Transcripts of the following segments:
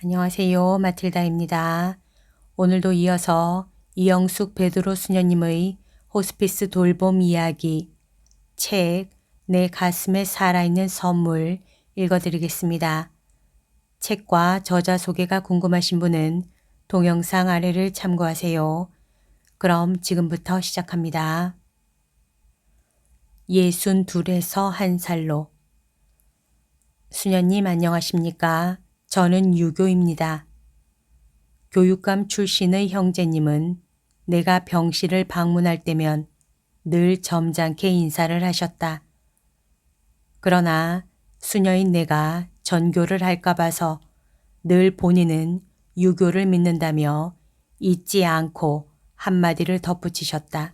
안녕하세요. 마틸다입니다. 오늘도 이어서 이영숙 베드로 수녀님의 호스피스 돌봄 이야기 책 내 가슴에 살아있는 선물 읽어드리겠습니다. 책과 저자 소개가 궁금하신 분은 동영상 아래를 참고하세요. 그럼 지금부터 시작합니다. 62에서 1살로 수녀님 안녕하십니까? 저는 유교입니다. 교육감 출신의 형제님은 내가 병실을 방문할 때면 늘 점잖게 인사를 하셨다. 그러나 수녀인 내가 전교를 할까 봐서 늘 본인은 유교를 믿는다며 잊지 않고 한마디를 덧붙이셨다.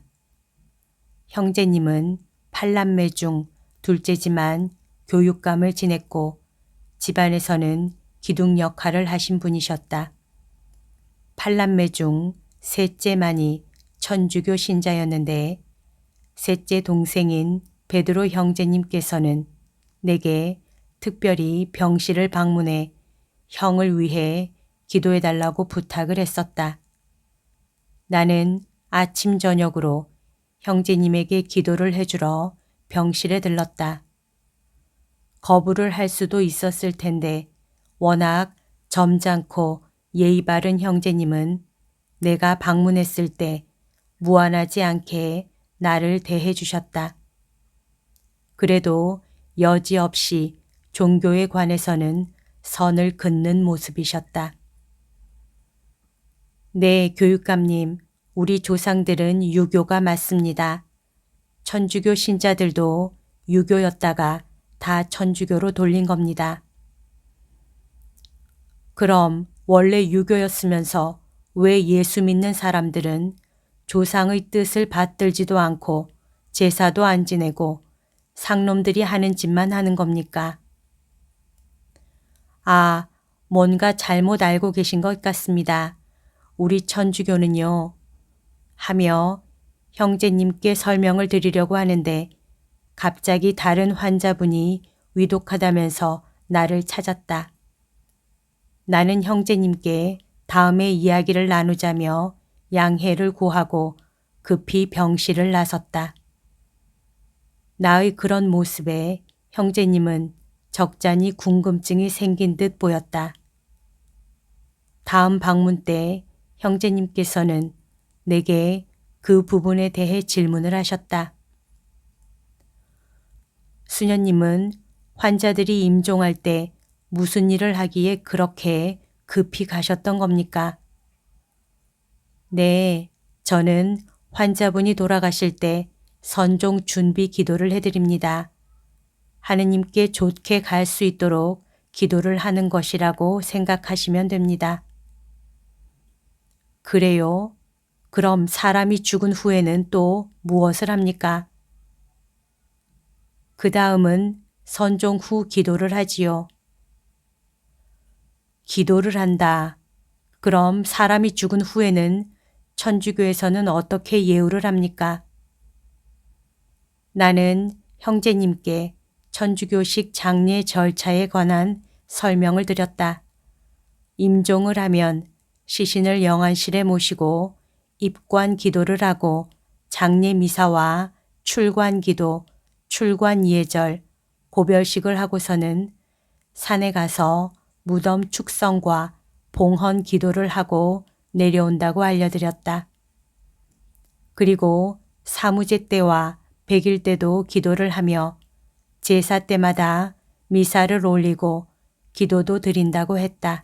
형제님은 8남매 중 둘째지만 교육감을 지냈고 집안에서는 기둥 역할을 하신 분이셨다. 8남매 중 셋째만이 천주교 신자였는데 셋째 동생인 베드로 형제님께서는 내게 특별히 병실을 방문해 형을 위해 기도해달라고 부탁을 했었다. 나는 아침 저녁으로 형제님에게 기도를 해주러 병실에 들렀다. 거부를 할 수도 있었을 텐데 워낙 점잖고 예의 바른 형제님은 내가 방문했을 때 무안하지 않게 나를 대해 주셨다. 그래도 여지없이 종교에 관해서는 선을 긋는 모습이셨다. 네, 교육감님, 우리 조상들은 유교가 맞습니다. 천주교 신자들도 유교였다가 다 천주교로 돌린 겁니다. 그럼 원래 유교였으면서 왜 예수 믿는 사람들은 조상의 뜻을 받들지도 않고 제사도 안 지내고 상놈들이 하는 짓만 하는 겁니까? 아, 뭔가 잘못 알고 계신 것 같습니다. 우리 천주교는요. 하며 형제님께 설명을 드리려고 하는데 갑자기 다른 환자분이 위독하다면서 나를 찾았다. 나는 형제님께 다음에 이야기를 나누자며 양해를 구하고 급히 병실을 나섰다. 나의 그런 모습에 형제님은 적잖이 궁금증이 생긴 듯 보였다. 다음 방문 때 형제님께서는 내게 그 부분에 대해 질문을 하셨다. 수녀님은 환자들이 임종할 때 무슨 일을 하기에 그렇게 급히 가셨던 겁니까? 네, 저는 환자분이 돌아가실 때 선종 준비 기도를 해드립니다. 하느님께 좋게 갈 수 있도록 기도를 하는 것이라고 생각하시면 됩니다. 그래요? 그럼 사람이 죽은 후에는 또 무엇을 합니까? 그 다음은 선종 후 기도를 하지요. 기도를 한다. 그럼 사람이 죽은 후에는 천주교에서는 어떻게 예우를 합니까? 나는 형제님께 천주교식 장례 절차에 관한 설명을 드렸다. 임종을 하면 시신을 영안실에 모시고 입관 기도를 하고 장례 미사와 출관 기도, 출관 예절, 고별식을 하고서는 산에 가서 무덤 축성과 봉헌 기도를 하고 내려온다고 알려드렸다. 그리고 사무제 때와 백일 때도 기도를 하며 제사 때마다 미사를 올리고 기도도 드린다고 했다.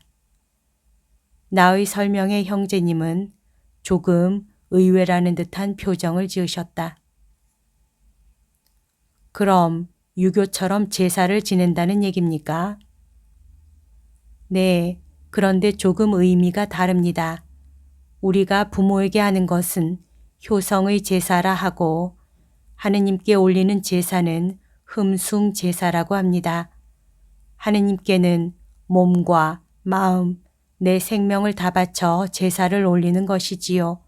나의 설명에 형제님은 조금 의외라는 듯한 표정을 지으셨다. 그럼 유교처럼 제사를 지낸다는 얘기입니까? 네, 그런데 조금 의미가 다릅니다. 우리가 부모에게 하는 것은 효성의 제사라 하고 하느님께 올리는 제사는 흠숭 제사라고 합니다. 하느님께는 몸과 마음, 내 생명을 다 바쳐 제사를 올리는 것이지요.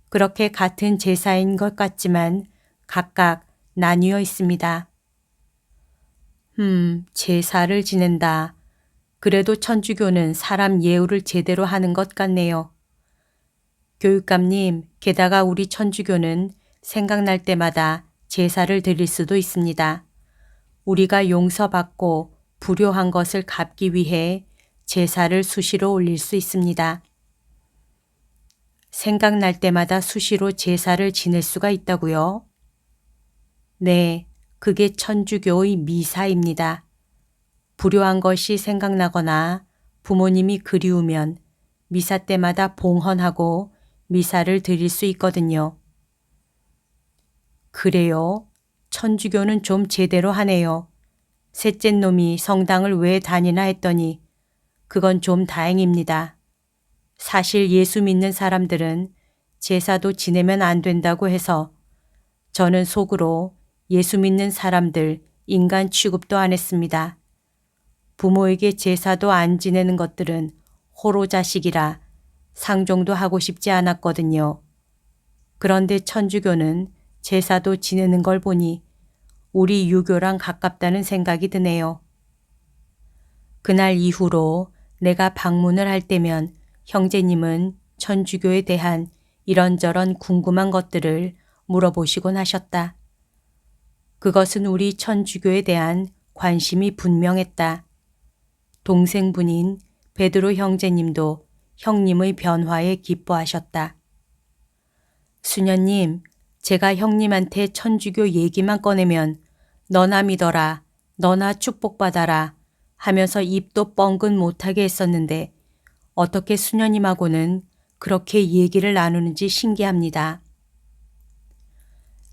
그렇게 같은 제사인 것 같지만 각각 나뉘어 있습니다. 제사를 지낸다. 그래도 천주교는 사람 예우를 제대로 하는 것 같네요. 교육감님, 게다가 우리 천주교는 생각날 때마다 제사를 드릴 수도 있습니다. 우리가 용서받고 불효한 것을 갚기 위해 제사를 수시로 올릴 수 있습니다. 생각날 때마다 수시로 제사를 지낼 수가 있다고요? 네, 그게 천주교의 미사입니다. 불효한 것이 생각나거나 부모님이 그리우면 미사 때마다 봉헌하고 미사를 드릴 수 있거든요. 그래요? 천주교는 좀 제대로 하네요. 셋째 놈이 성당을 왜 다니나 했더니 그건 좀 다행입니다. 사실 예수 믿는 사람들은 제사도 지내면 안 된다고 해서 저는 속으로 예수 믿는 사람들 인간 취급도 안 했습니다. 부모에게 제사도 안 지내는 것들은 호로 자식이라 상종도 하고 싶지 않았거든요. 그런데 천주교는 제사도 지내는 걸 보니 우리 유교랑 가깝다는 생각이 드네요. 그날 이후로 내가 방문을 할 때면 형제님은 천주교에 대한 이런저런 궁금한 것들을 물어보시곤 하셨다. 그것은 우리 천주교에 대한 관심이 분명했다. 동생분인 베드로 형제님도 형님의 변화에 기뻐하셨다. 수녀님, 제가 형님한테 천주교 얘기만 꺼내면 너나 믿어라, 너나 축복받아라 하면서 입도 뻥긋 못하게 했었는데 어떻게 수녀님하고는 그렇게 얘기를 나누는지 신기합니다.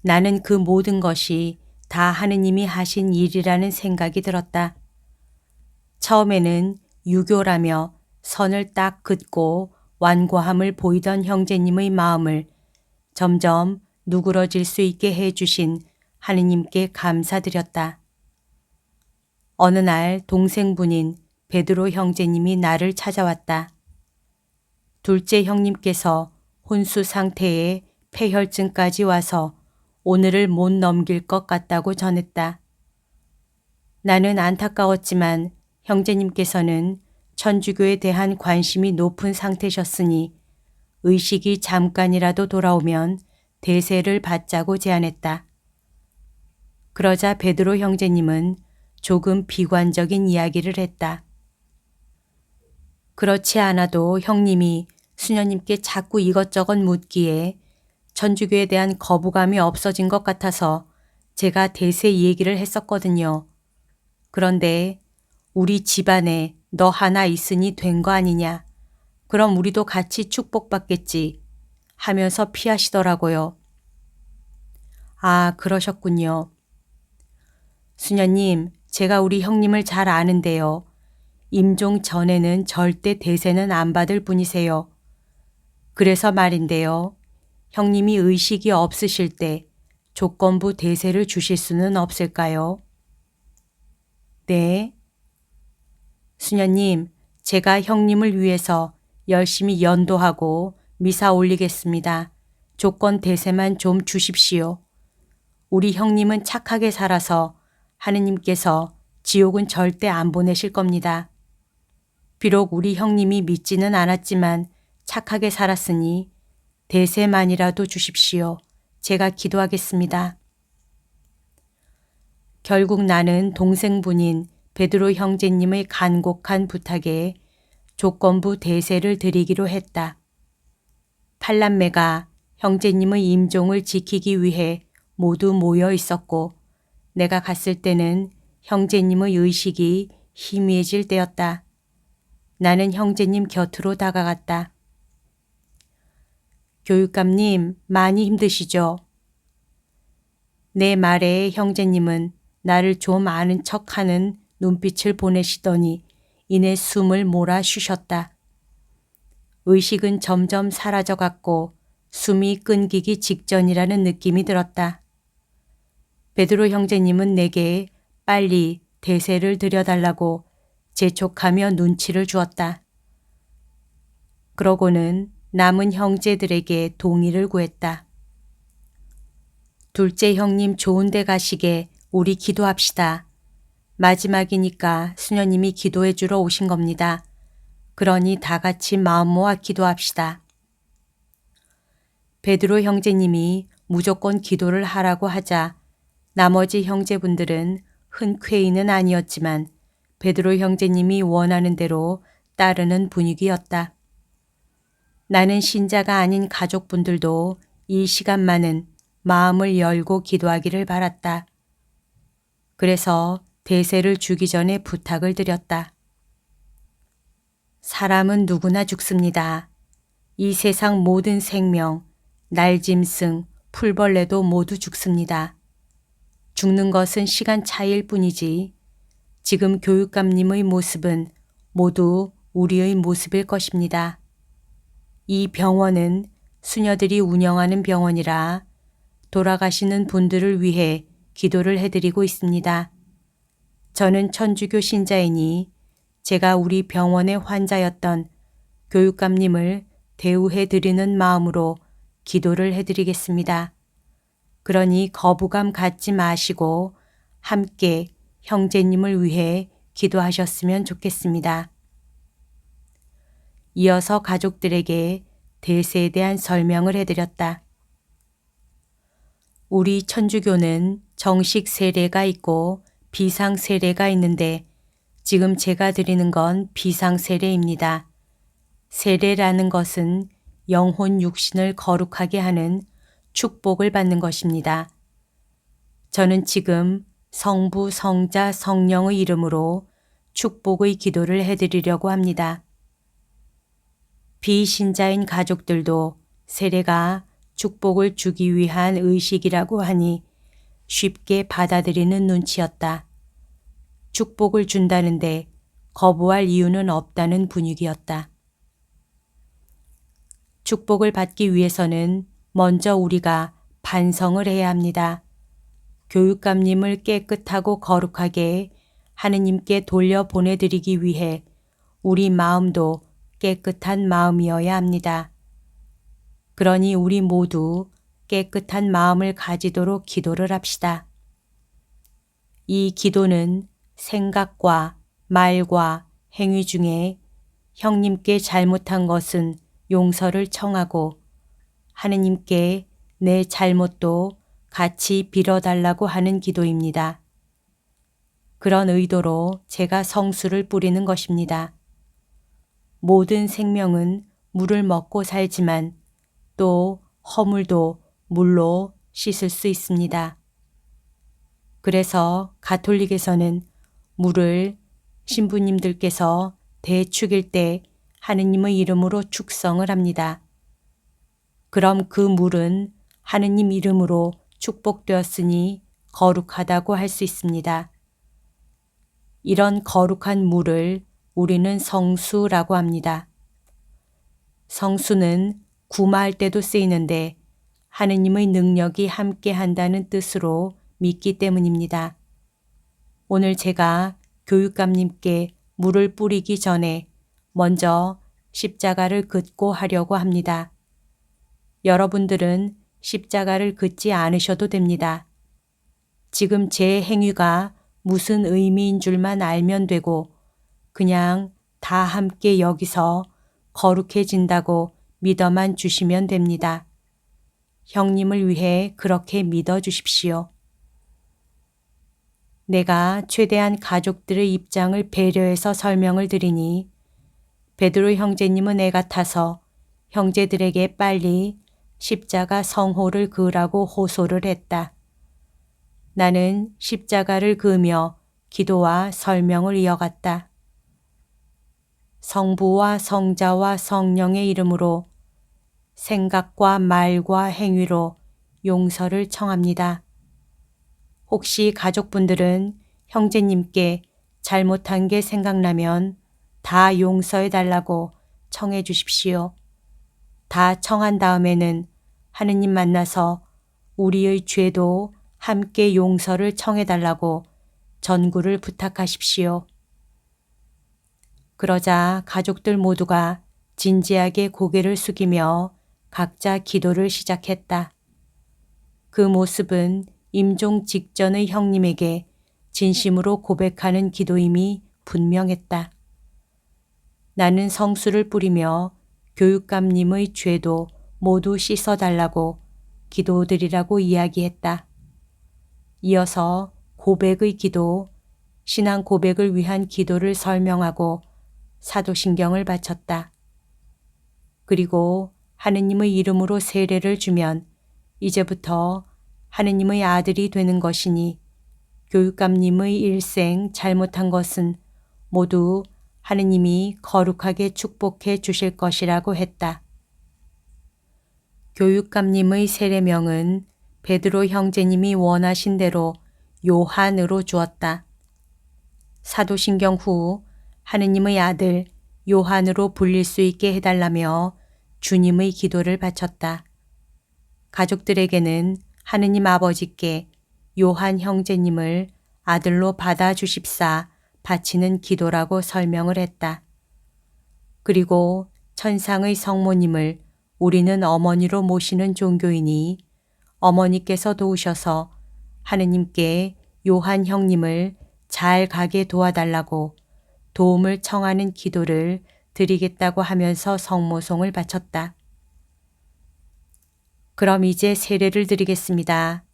나는 그 모든 것이 다 하느님이 하신 일이라는 생각이 들었다. 처음에는 유교라며 선을 딱 긋고 완고함을 보이던 형제님의 마음을 점점 누그러질 수 있게 해주신 하느님께 감사드렸다. 어느 날 동생분인 베드로 형제님이 나를 찾아왔다. 둘째 형님께서 혼수 상태에 폐혈증까지 와서 오늘을 못 넘길 것 같다고 전했다. 나는 안타까웠지만 형제님께서는 천주교에 대한 관심이 높은 상태셨으니 의식이 잠깐이라도 돌아오면 대세를 받자고 제안했다. 그러자 베드로 형제님은 조금 비관적인 이야기를 했다. 그렇지 않아도 형님이 수녀님께 자꾸 이것저것 묻기에 천주교에 대한 거부감이 없어진 것 같아서 제가 대세 얘기를 했었거든요. 그런데 우리 집안에 너 하나 있으니 된 거 아니냐. 그럼 우리도 같이 축복받겠지 하면서 피하시더라고요. 아, 그러셨군요. 수녀님, 제가 우리 형님을 잘 아는데요. 임종 전에는 절대 대세는 안 받을 분이세요. 그래서 말인데요. 형님이 의식이 없으실 때 조건부 대세를 주실 수는 없을까요? 네. 수녀님, 제가 형님을 위해서 열심히 연도하고 미사 올리겠습니다. 조건 대세만 좀 주십시오. 우리 형님은 착하게 살아서 하느님께서 지옥은 절대 안 보내실 겁니다. 비록 우리 형님이 믿지는 않았지만 착하게 살았으니 대세만이라도 주십시오. 제가 기도하겠습니다. 결국 나는 동생분인 베드로 형제님의 간곡한 부탁에 조건부 대세를 드리기로 했다. 팔남매가 형제님의 임종을 지키기 위해 모두 모여 있었고 내가 갔을 때는 형제님의 의식이 희미해질 때였다. 나는 형제님 곁으로 다가갔다. 교육감님, 많이 힘드시죠? 내 말에 형제님은 나를 좀 아는 척하는 눈빛을 보내시더니 이내 숨을 몰아 쉬셨다. 의식은 점점 사라져갔고 숨이 끊기기 직전이라는 느낌이 들었다. 베드로 형제님은 내게 빨리 대세를 드려달라고 재촉하며 눈치를 주었다. 그러고는 남은 형제들에게 동의를 구했다. 둘째 형님 좋은 데 가시게 우리 기도합시다. 마지막이니까 수녀님이 기도해 주러 오신 겁니다. 그러니 다 같이 마음 모아 기도합시다. 베드로 형제님이 무조건 기도를 하라고 하자 나머지 형제분들은 흔쾌히는 아니었지만 베드로 형제님이 원하는 대로 따르는 분위기였다. 나는 신자가 아닌 가족분들도 이 시간만은 마음을 열고 기도하기를 바랐다. 그래서 대세를 주기 전에 부탁을 드렸다. 사람은 누구나 죽습니다. 이 세상 모든 생명, 날짐승, 풀벌레도 모두 죽습니다. 죽는 것은 시간 차이일 뿐이지 지금 교육감님의 모습은 모두 우리의 모습일 것입니다. 이 병원은 수녀들이 운영하는 병원이라 돌아가시는 분들을 위해 기도를 해드리고 있습니다. 저는 천주교 신자이니 제가 우리 병원의 환자였던 교육감님을 대우해 드리는 마음으로 기도를 해드리겠습니다. 그러니 거부감 갖지 마시고 함께 형제님을 위해 기도하셨으면 좋겠습니다. 이어서 가족들에게 대세에 대한 설명을 해드렸다. 우리 천주교는 정식 세례가 있고 비상 세례가 있는데 지금 제가 드리는 건 비상 세례입니다. 세례라는 것은 영혼 육신을 거룩하게 하는 축복을 받는 것입니다. 저는 지금 성부, 성자, 성령의 이름으로 축복의 기도를 해드리려고 합니다. 비신자인 가족들도 세례가 축복을 주기 위한 의식이라고 하니 쉽게 받아들이는 눈치였다. 축복을 준다는데 거부할 이유는 없다는 분위기였다. 축복을 받기 위해서는 먼저 우리가 반성을 해야 합니다. 교육감님을 깨끗하고 거룩하게 하느님께 돌려보내드리기 위해 우리 마음도 깨끗한 마음이어야 합니다. 그러니 우리 모두 깨끗한 마음을 가지도록 기도를 합시다. 이 기도는 생각과 말과 행위 중에 형님께 잘못한 것은 용서를 청하고 하느님께 내 잘못도 같이 빌어달라고 하는 기도입니다. 그런 의도로 제가 성수를 뿌리는 것입니다. 모든 생명은 물을 먹고 살지만 또 허물도 물로 씻을 수 있습니다. 그래서 가톨릭에서는 물을 신부님들께서 대축일 때 하느님의 이름으로 축성을 합니다. 그럼 그 물은 하느님 이름으로 축복되었으니 거룩하다고 할 수 있습니다. 이런 거룩한 물을 우리는 성수라고 합니다. 성수는 구마할 때도 쓰이는데 하느님의 능력이 함께 한다는 뜻으로 믿기 때문입니다. 오늘 제가 교육감님께 물을 뿌리기 전에 먼저 십자가를 긋고 하려고 합니다. 여러분들은 십자가를 긋지 않으셔도 됩니다. 지금 제 행위가 무슨 의미인 줄만 알면 되고 그냥 다 함께 여기서 거룩해진다고 믿어만 주시면 됩니다. 형님을 위해 그렇게 믿어 주십시오. 내가 최대한 가족들의 입장을 배려해서 설명을 드리니 베드로 형제님은 애 같아서 형제들에게 빨리 십자가 성호를 그으라고 호소를 했다. 나는 십자가를 그으며 기도와 설명을 이어갔다. 성부와 성자와 성령의 이름으로 생각과 말과 행위로 용서를 청합니다. 혹시 가족분들은 형제님께 잘못한 게 생각나면 다 용서해 달라고 청해 주십시오. 다 청한 다음에는 하느님 만나서 우리의 죄도 함께 용서를 청해 달라고 전구를 부탁하십시오. 그러자 가족들 모두가 진지하게 고개를 숙이며 각자 기도를 시작했다. 그 모습은 임종 직전의 형님에게 진심으로 고백하는 기도임이 분명했다. 나는 성수를 뿌리며 교육감님의 죄도 모두 씻어달라고 기도드리라고 이야기했다. 이어서 고백의 기도, 신앙 고백을 위한 기도를 설명하고 사도신경을 바쳤다. 그리고 하느님의 이름으로 세례를 주면 이제부터 하느님의 아들이 되는 것이니 교육감님의 일생 잘못한 것은 모두 하느님이 거룩하게 축복해 주실 것이라고 했다. 교육감님의 세례명은 베드로 형제님이 원하신 대로 요한으로 주었다. 사도신경 후 하느님의 아들 요한으로 불릴 수 있게 해달라며 주님의 기도를 바쳤다. 가족들에게는 하느님 아버지께 요한 형제님을 아들로 받아주십사 바치는 기도라고 설명을 했다. 그리고 천상의 성모님을 우리는 어머니로 모시는 종교이니 어머니께서 도우셔서 하느님께 요한 형님을 잘 가게 도와달라고 도움을 청하는 기도를 드리겠다고 하면서 성모송을 바쳤다. 그럼 이제 세례를 드리겠습니다.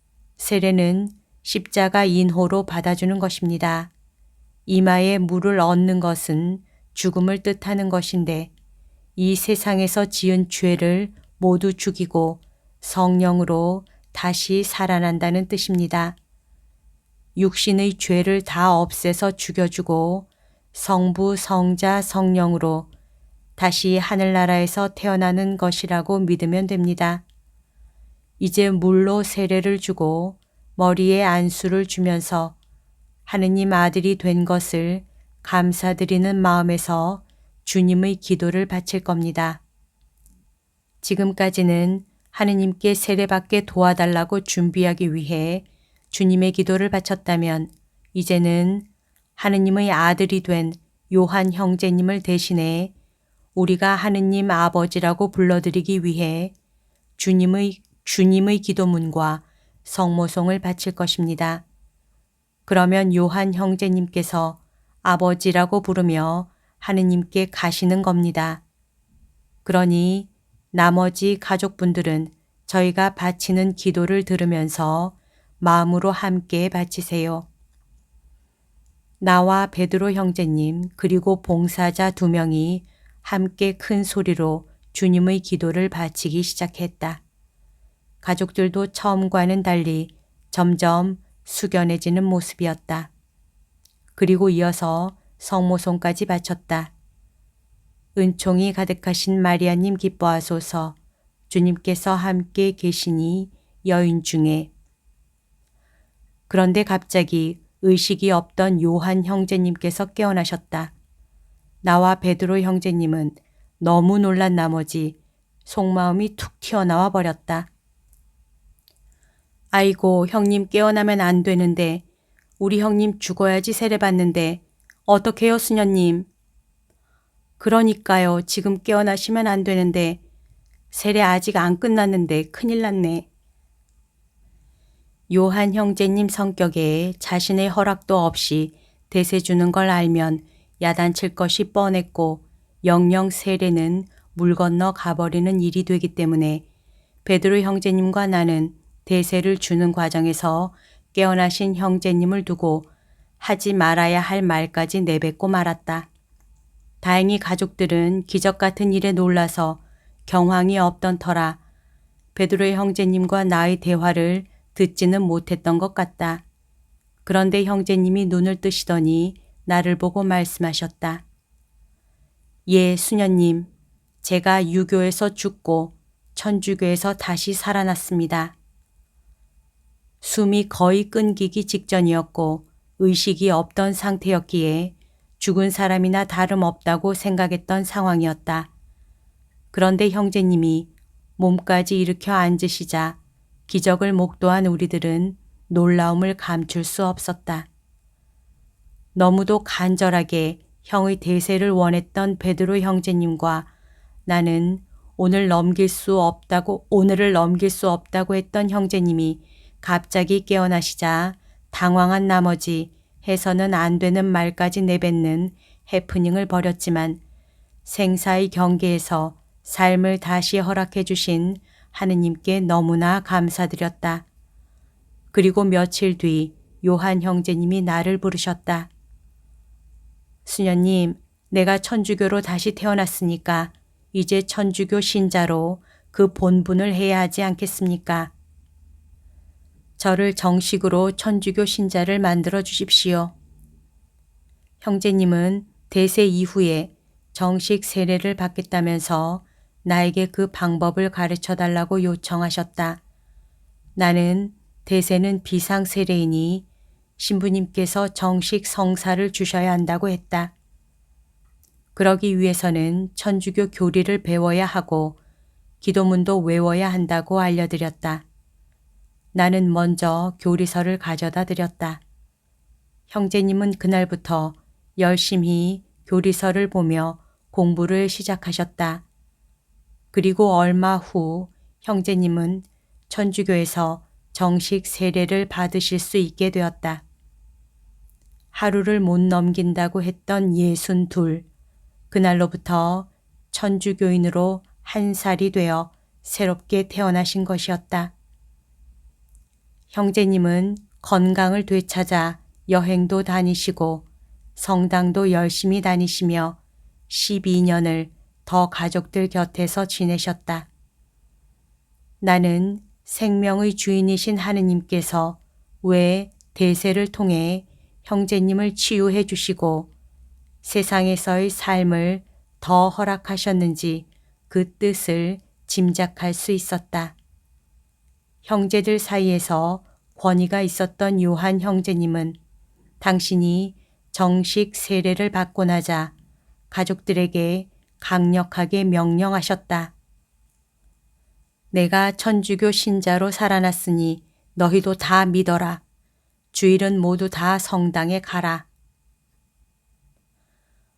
세례는 십자가 인호로 받아주는 것입니다. 이마에 물을 얹는 것은 죽음을 뜻하는 것인데 이 세상에서 지은 죄를 모두 죽이고 성령으로 다시 살아난다는 뜻입니다. 육신의 죄를 다 없애서 죽여주고 성부, 성자, 성령으로 다시 하늘나라에서 태어나는 것이라고 믿으면 됩니다. 이제 물로 세례를 주고 머리에 안수를 주면서 하느님 아들이 된 것을 감사드리는 마음에서 주님의 기도를 바칠 겁니다. 지금까지는 하느님께 세례받게 도와달라고 준비하기 위해 주님의 기도를 바쳤다면 이제는 하느님의 아들이 된 요한 형제님을 대신해 우리가 하느님 아버지라고 불러드리기 위해 주님의 기도문과 성모송을 바칠 것입니다. 그러면 요한 형제님께서 아버지라고 부르며 하느님께 가시는 겁니다. 그러니 나머지 가족분들은 저희가 바치는 기도를 들으면서 마음으로 함께 바치세요. 나와 베드로 형제님 그리고 봉사자 2명이 함께 큰 소리로 주님의 기도를 바치기 시작했다. 가족들도 처음과는 달리 점점 숙연해지는 모습이었다. 그리고 이어서 성모송까지 바쳤다. 은총이 가득하신 마리아님 기뻐하소서. 주님께서 함께 계시니 여인 중에. 그런데 갑자기 의식이 없던 요한 형제님께서 깨어나셨다. 나와 베드로 형제님은 너무 놀란 나머지 속마음이 툭 튀어나와 버렸다. 아이고, 형님 깨어나면 안 되는데 우리 형님 죽어야지 세례받는데 어떡해요 수녀님. 그러니까요. 지금 깨어나시면 안 되는데 세례 아직 안 끝났는데 큰일 났네. 요한 형제님 성격에 자신의 허락도 없이 대세 주는 걸 알면 야단칠 것이 뻔했고 영영 세례는 물 건너 가버리는 일이 되기 때문에 베드로 형제님과 나는 대세를 주는 과정에서 깨어나신 형제님을 두고 하지 말아야 할 말까지 내뱉고 말았다. 다행히 가족들은 기적 같은 일에 놀라서 경황이 없던 터라 베드로 형제님과 나의 대화를 듣지는 못했던 것 같다. 그런데 형제님이 눈을 뜨시더니 나를 보고 말씀하셨다. 예, 수녀님. 제가 유교에서 죽고 천주교에서 다시 살아났습니다. 숨이 거의 끊기기 직전이었고 의식이 없던 상태였기에 죽은 사람이나 다름없다고 생각했던 상황이었다. 그런데 형제님이 몸까지 일으켜 앉으시자 기적을 목도한 우리들은 놀라움을 감출 수 없었다. 너무도 간절하게 형의 대세를 원했던 베드로 형제님과 나는 오늘을 넘길 수 없다고 했던 형제님이 갑자기 깨어나시자 당황한 나머지 해서는 안 되는 말까지 내뱉는 해프닝을 벌였지만 생사의 경계에서 삶을 다시 허락해 주신 하느님께 너무나 감사드렸다. 그리고 며칠 뒤 요한 형제님이 나를 부르셨다. 수녀님, 내가 천주교로 다시 태어났으니까 이제 천주교 신자로 그 본분을 해야 하지 않겠습니까? 저를 정식으로 천주교 신자를 만들어 주십시오. 형제님은 대세 이후에 정식 세례를 받겠다면서 나에게 그 방법을 가르쳐 달라고 요청하셨다. 나는 대세는 비상 세례이니 신부님께서 정식 성사를 주셔야 한다고 했다. 그러기 위해서는 천주교 교리를 배워야 하고 기도문도 외워야 한다고 알려드렸다. 나는 먼저 교리서를 가져다 드렸다. 형제님은 그날부터 열심히 교리서를 보며 공부를 시작하셨다. 그리고 얼마 후 형제님은 천주교에서 정식 세례를 받으실 수 있게 되었다. 하루를 못 넘긴다고 했던 62, 그날로부터 천주교인으로 한 살이 되어 새롭게 태어나신 것이었다. 형제님은 건강을 되찾아 여행도 다니시고 성당도 열심히 다니시며 12년을 더 가족들 곁에서 지내셨다. 나는 생명의 주인이신 하느님께서 왜 대세를 통해 형제님을 치유해 주시고 세상에서의 삶을 더 허락하셨는지 그 뜻을 짐작할 수 있었다. 형제들 사이에서 권위가 있었던 요한 형제님은 당신이 정식 세례를 받고 나자 가족들에게 강력하게 명령하셨다. 내가 천주교 신자로 살아났으니 너희도 다 믿어라. 주일은 모두 다 성당에 가라.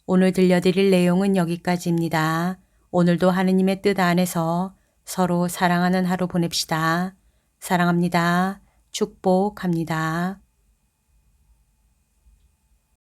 오늘 들려드릴 내용은 여기까지입니다. 오늘도 하느님의 뜻 안에서 서로 사랑하는 하루 보냅시다. 사랑합니다. 축복합니다.